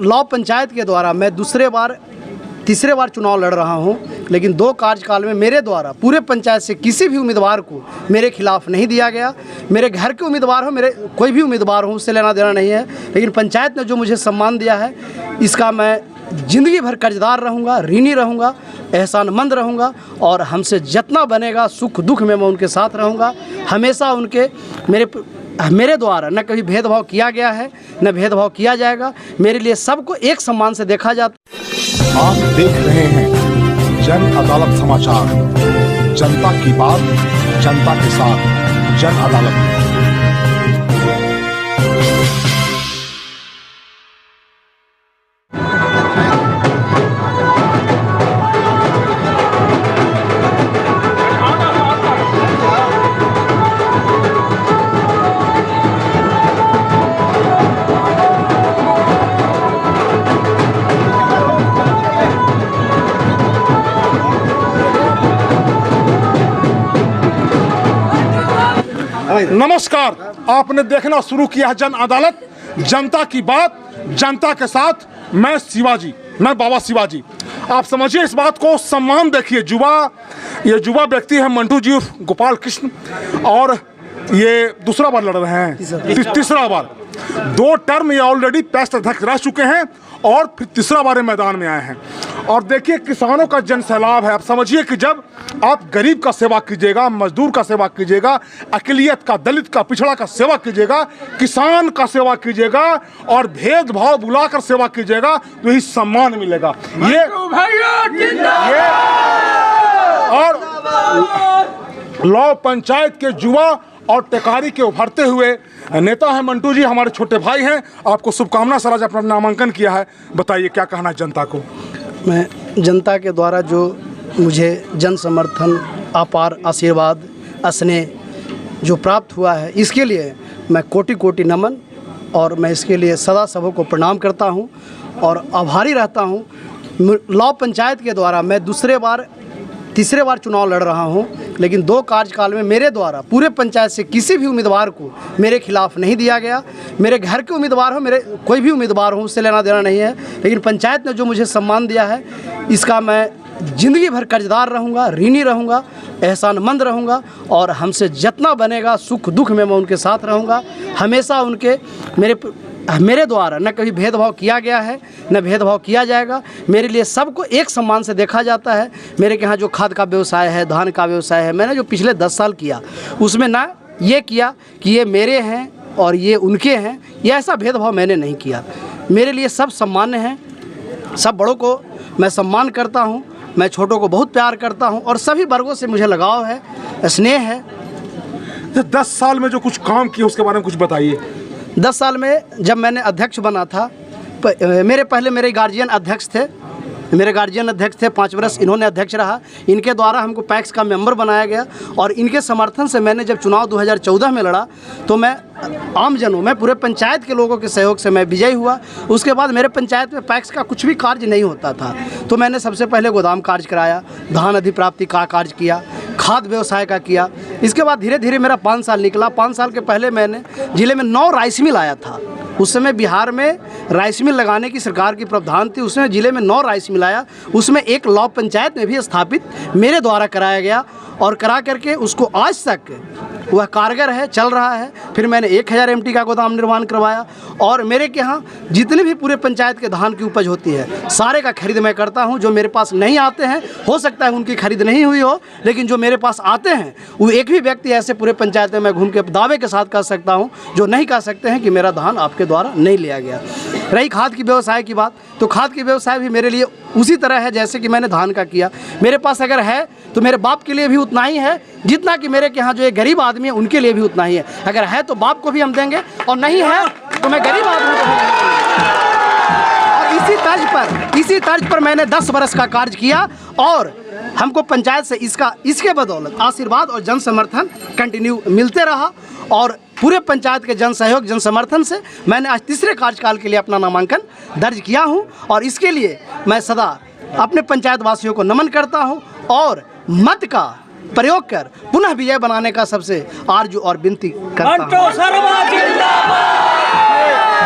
Law panchayat के द्वारा मैं तीसरे बार चुनाव लड़ रहा हूं, लेकिन 2 कार्यकाल में मेरे द्वारा पूरे पंचायत से किसी भी उम्मीदवार को मेरे खिलाफ नहीं दिया गया। मेरे घर के उम्मीदवार हो, मेरे कोई भी उम्मीदवार हो, उससे लेना देना नहीं है, लेकिन पंचायत ने जो मुझे सम्मान दिया है इसका मैं ज़िंदगी भर कर्जदार रहूँगा, ऋणी रहूँगा, एहसानमंद रहूँगा और हमसे जितना बनेगा सुख दुख में मैं उनके साथ रहूँगा। हमेशा उनके मेरे द्वारा न कभी भेदभाव किया गया है, न भेदभाव किया जाएगा। मेरे लिए सबको एक सम्मान से देखा जाता। आप देख रहे हैं जन अदालत समाचार, जनता की बात जनता के साथ, जन अदालत। नमस्कार, आपने देखना शुरू किया जन अदालत, जनता की बात जनता के साथ। मैं बाबा शिवाजी। आप समझिए इस बात को, सम्मान देखिए। ये युवा व्यक्ति है मंटू जी गोपाल कृष्ण, और ये दूसरा बार लड़ रहे हैं, तीसरा बार। 2 टर्म ये ऑलरेडी पैक्स अध्यक्ष रह चुके हैं और फिर तीसरा बार मैदान में आए हैं। और देखिए किसानों का जन सैलाब है। आप समझिए कि जब आप गरीब का सेवा कीजिएगा, मजदूर का सेवा कीजिएगा, अकलियत का, दलित का, पिछड़ा का सेवा कीजिएगा, किसान का सेवा कीजिएगा और भेदभाव बुलाकर सेवा कीजिएगा तो यही सम्मान मिलेगा। ये और लॉ पंचायत के युवा और टेकारी के उभरते हुए नेता हैं मंटू जी, हमारे छोटे भाई हैं। आपको शुभकामना सर, आज अपना नामांकन किया है, बताइए क्या कहना है जनता को। मैं जनता के द्वारा जो मुझे जन समर्थन, अपार आशीर्वाद, स्नेह जो प्राप्त हुआ है, इसके लिए मैं कोटि कोटि नमन और मैं इसके लिए सदा सबको प्रणाम करता हूं और आभारी रहता हूं। लॉ पंचायत के द्वारा मैं तीसरे बार चुनाव लड़ रहा हूं, लेकिन 2 कार्यकाल में मेरे द्वारा पूरे पंचायत से किसी भी उम्मीदवार को मेरे खिलाफ नहीं दिया गया। मेरे घर के उम्मीदवार हो, मेरे कोई भी उम्मीदवार हो, उससे लेना देना नहीं है, लेकिन पंचायत ने जो मुझे सम्मान दिया है इसका मैं ज़िंदगी भर कर्जदार रहूँगा, ऋणी रहूँगा, एहसानमंद रहूँगा और हमसे जितना बनेगा सुख दुख में मैं उनके साथ रहूँगा। हमेशा उनके मेरे द्वारा न कभी भेदभाव किया गया है, न भेदभाव किया जाएगा। मेरे लिए सबको एक सम्मान से देखा जाता है। मेरे के यहाँ जो खाद का व्यवसाय है, धान का व्यवसाय है, मैंने जो पिछले 10 साल किया उसमें ना ये किया कि ये मेरे हैं और ये उनके हैं, ये ऐसा भेदभाव मैंने नहीं किया। मेरे लिए सब सम्मान्य हैं, सब बड़ों को मैं सम्मान करता हूँ, मैं छोटों को बहुत प्यार करता हूँ और सभी वर्गों से मुझे लगाव है, स्नेह है। 10 साल में जो कुछ काम किया उसके बारे में कुछ बताइए। 10 साल में जब मैंने अध्यक्ष बना था, मेरे गार्जियन अध्यक्ष थे, 5 वर्ष इन्होंने अध्यक्ष रहा। इनके द्वारा हमको पैक्स का मेंबर बनाया गया और इनके समर्थन से मैंने जब चुनाव 2014 में लड़ा तो मैं पूरे पंचायत के लोगों के सहयोग से मैं विजयी हुआ। उसके बाद मेरे पंचायत में पैक्स का कुछ भी कार्य नहीं होता था, तो मैंने सबसे पहले गोदाम कार्य कराया, धान अधिप्राप्ति का कार्य किया, खाद व्यवसाय का किया। इसके बाद धीरे धीरे मेरा 5 साल निकला। 5 साल के पहले मैंने जिले में 9 राइस मिल आया था। उस समय बिहार में राइस मिल लगाने की सरकार की प्रावधान थी, उसमें जिले में 9 राइस मिल आया। उसमें एक लॉ पंचायत में भी स्थापित मेरे द्वारा कराया गया और करा करके उसको आज तक वह कारगर है, चल रहा है। फिर मैंने 1000 MT का गोदाम निर्माण करवाया और मेरे के यहाँ जितने भी पूरे पंचायत के धान की उपज होती है सारे का खरीद मैं करता हूँ। जो मेरे पास नहीं आते हैं, हो सकता है उनकी खरीद नहीं हुई हो, लेकिन जो मेरे पास आते हैं वो एक भी व्यक्ति ऐसे पूरे पंचायत में मैं घूम के दावे के साथ कह सकता हूँ जो नहीं कह सकते हैं कि मेरा धान आपके द्वारा नहीं लिया गया। रही खाद की व्यवसाय की बात, तो खाद की व्यवसाय भी मेरे लिए उसी तरह है जैसे कि मैंने धान का किया। मेरे पास अगर है तो मेरे बाप के लिए भी उतना ही है जितना कि मेरे के यहाँ जो एक गरीब आदमी है उनके लिए भी उतना ही है। अगर है तो बाप को भी हम देंगे और नहीं है तो मैं गरीब आदमी को भी देंगे। और इसी तर्ज पर मैंने 10 वर्ष का कार्य किया और हमको पंचायत से इसके बदौलत आशीर्वाद और जन समर्थन कंटिन्यू मिलते रहा और पूरे पंचायत के जन सहयोग, जन समर्थन से मैंने आज तीसरे कार्यकाल के लिए अपना नामांकन दर्ज किया हूं और इसके लिए मैं सदा अपने पंचायत वासियों को नमन करता हूं और मत का प्रयोग कर पुनः विजय बनाने का सबसे आरजू और विनती करता हूं।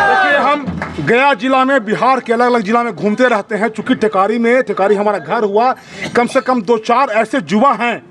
देखिए, हम गया जिला में, बिहार के अलग अलग जिला में घूमते रहते हैं। चूंकि टेकारी हमारा घर हुआ, कम से कम 2-4 ऐसे युवा हैं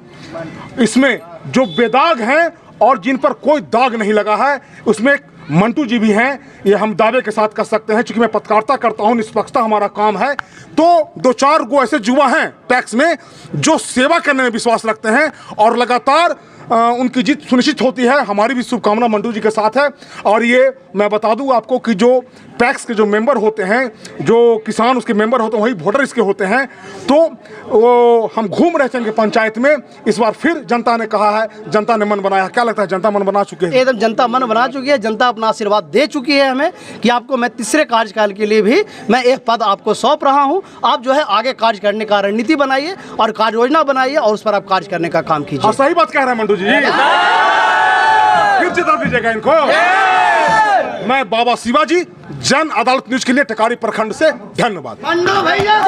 इसमें जो बेदाग हैं और जिन पर कोई दाग नहीं लगा है। उसमें मंटू जी भी हैं, ये हम दावे के साथ कर सकते हैं। चूंकि मैं पत्रकारिता करता हूं, निष्पक्षता हमारा काम है, तो 2-4 गो ऐसे युवा हैं टैक्स में जो सेवा करने में विश्वास रखते हैं और लगातार उनकी जीत सुनिश्चित होती है। हमारी भी शुभकामना मंटू जी के साथ है। और ये मैं बता दूं आपको कि जो पैक्स के जो मेंबर होते हैं, जो किसान उसके मेंबर होते हैं, वही वोटर इसके होते हैं। तो वो हम घूम रहे थे इनके पंचायत में, इस बार फिर जनता ने कहा है, जनता ने मन बनाया। क्या लगता है, जनता मन बना चुके हैं? एकदम जनता मन बना चुकी है। जनता अपना आशीर्वाद दे चुकी है हमें कि आपको मैं तीसरे कार्यकाल के लिए भी मैं एक पद आपको सौंप रहा हूं। आप जो है आगे कार्य करने का रणनीति बनाइए और कार्य योजना बनाइए और उस पर आप कार्य करने का काम कीजिए। हाँ, सही बात कह रहे हैं मंटू जी। फिर जिता दीजिएगा इनको। मैं बाबा शिवाजी, जन अदालत न्यूज के लिए टेकारी प्रखंड से धन्यवाद। मंडू भैया